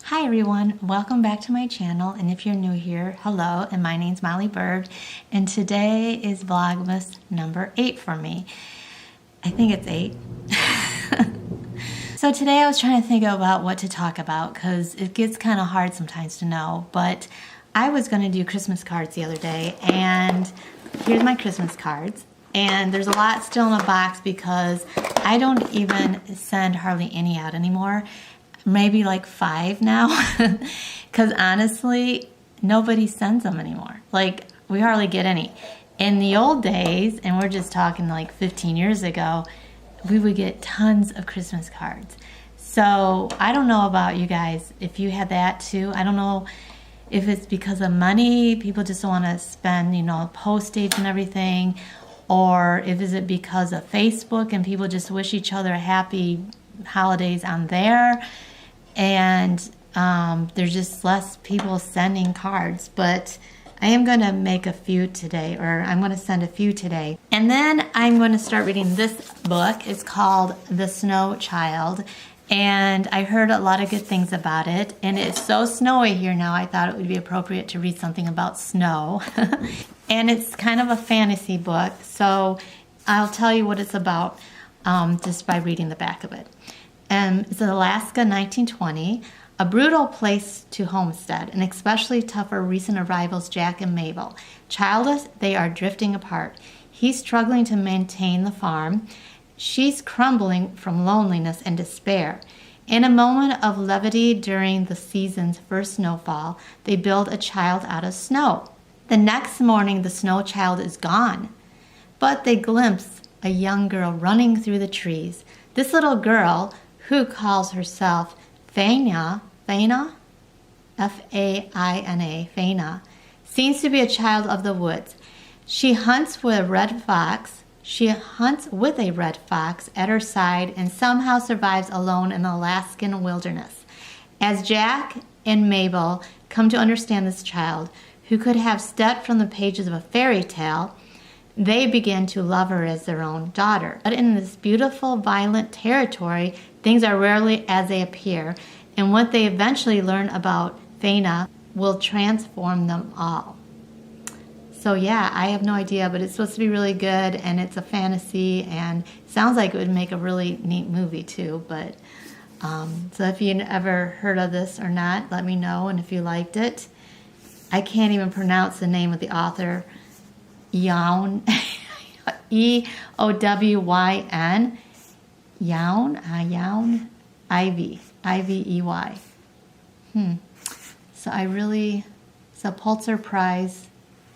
Hi everyone, welcome back to my channel, and if you're new here, hello, and my name's Molly Bird, and today is Vlogmas number 8 for me. I think it's 8. So today I was trying to think about what to talk about because it gets kind of hard sometimes to know, but I was going to do Christmas cards the other day, and here's my Christmas cards. And there's a lot still in the box because I don't even send hardly any out anymore. Maybe like 5 now, because honestly, nobody sends them anymore. Like, we hardly get any. In the old days, and we're just talking like 15 years ago, we would get tons of Christmas cards. So I don't know about you guys, if you had that too. I don't know if it's because of money, people just don't want to spend, postage and everything, or if is it because of Facebook and people just wish each other happy holidays on there. And there's just less people sending cards, but I am going to make a few today, or I'm going to send a few today. And then I'm going to start reading this book. It's called The Snow Child, and I heard a lot of good things about it, and it's so snowy here now, I thought it would be appropriate to read something about snow. And it's kind of a fantasy book, so I'll tell you what it's about just by reading the back of it. It's in Alaska, 1920, a brutal place to homestead, and especially tough for recent arrivals Jack and Mabel. Childless, they are drifting apart. He's struggling to maintain the farm. She's crumbling from loneliness and despair. In a moment of levity during the season's first snowfall, they build a child out of snow. The next morning, the snow child is gone, but they glimpse a young girl running through the trees. This little girl, who calls herself Faina, F-A-I-N-A, Faina, seems to be a child of the woods. She hunts with a red fox. She hunts with a red fox at her side and somehow survives alone in the Alaskan wilderness. As Jack and Mabel come to understand this child, who could have stepped from the pages of a fairy tale, they begin to love her as their own daughter. But in this beautiful, violent territory, things are rarely as they appear, and what they eventually learn about Faina will transform them all. So yeah, I have no idea, but it's supposed to be really good, and it's a fantasy, and it sounds like it would make a really neat movie too. But so if you ever heard of this or not, let me know, and if you liked it. I can't even pronounce the name of the author. Eowyn, E-O-W-Y-N, Eowyn, Ivy, I-V-E-Y. So it's a Pulitzer Prize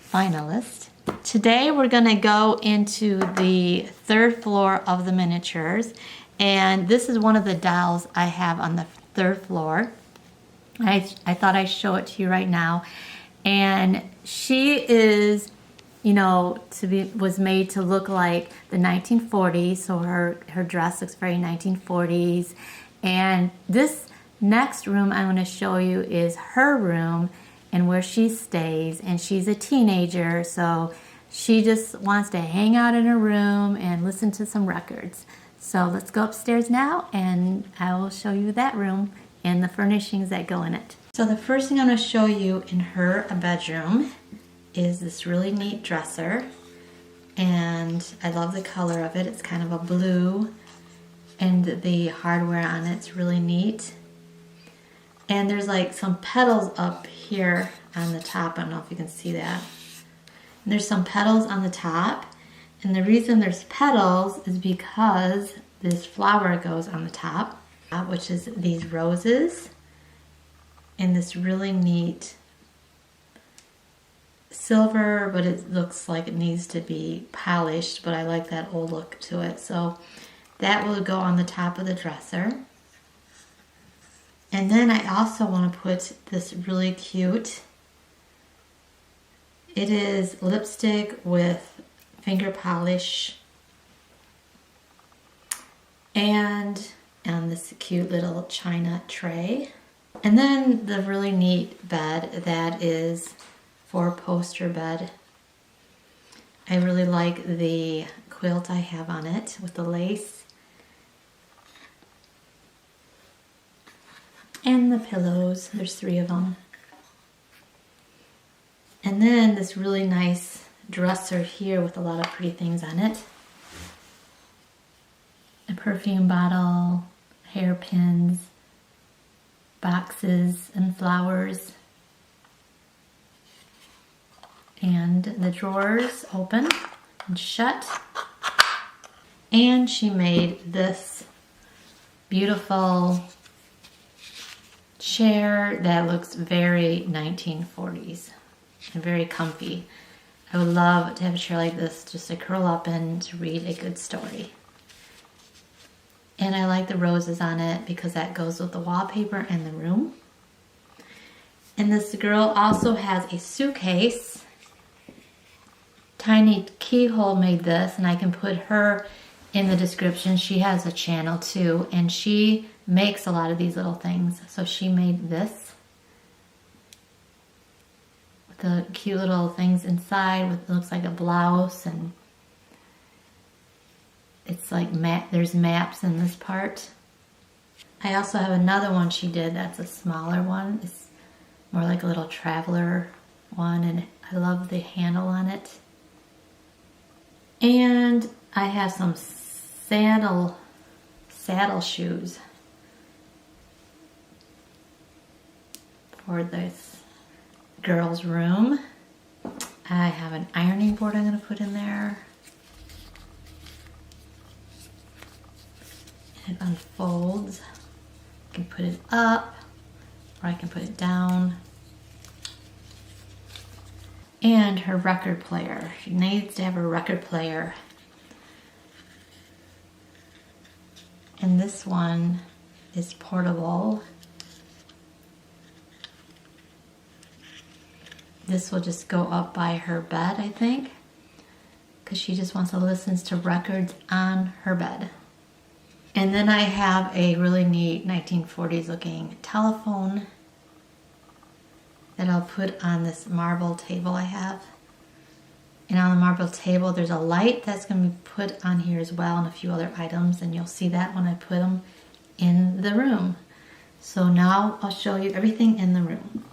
finalist. Today we're going to go into the 3rd floor of the miniatures, and this is one of the dolls I have on the 3rd floor. I thought I'd show it to you right now, and she is was made to look like the 1940s, so her dress looks very 1940s. And this next room I'm going to show you is her room and where she stays, and she's a teenager, so she just wants to hang out in her room and listen to some records. So let's go upstairs now, and I will show you that room and the furnishings that go in it. So the first thing I'm going to show you in her bedroom is this really neat dresser, and I love the color of it. It's kind of a blue, and the hardware on it's really neat. And there's like some petals up here on the top. I don't know if you can see that. And there's some petals on the top, and the reason there's petals is because this flower goes on the top, which is these roses, and this really neat silver, but it looks like it needs to be polished, but I like that old look to it. So that will go on the top of the dresser. And then I also want to put this really cute, it is lipstick with finger polish, and on this cute little china tray. And then the really neat bed that is 4-poster bed. I really like the quilt I have on it with the lace. And the pillows, there's 3 of them. And then this really nice dresser here with a lot of pretty things on it. A perfume bottle, hairpins, boxes and flowers. And the drawers open and shut. And she made this beautiful chair that looks very 1940s and very comfy. I would love to have a chair like this just to curl up in to read a good story. And I like the roses on it because that goes with the wallpaper and the room. And this girl also has a suitcase. Tiny Keyhole made this, and I can put her in the description. She has a channel too, and she makes a lot of these little things. So she made this with the cute little things inside with, it looks like a blouse, and it's like there's maps in this part. I also have another one she did that's a smaller one. It's more like a little traveler one, and I love the handle on it. And I have some saddle shoes for this girl's room. I have an ironing board I'm going to put in there. It unfolds. I can put it up or I can put it down. And her record player. She needs to have a record player. And this one is portable. This will just go up by her bed, I think, because she just wants to listen to records on her bed. And then I have a really neat 1940s looking telephone that I'll put on this marble table I have. And on the marble table there's a light that's going to be put on here as well, and a few other items, and you'll see that when I put them in the room. So now I'll show you everything in the room.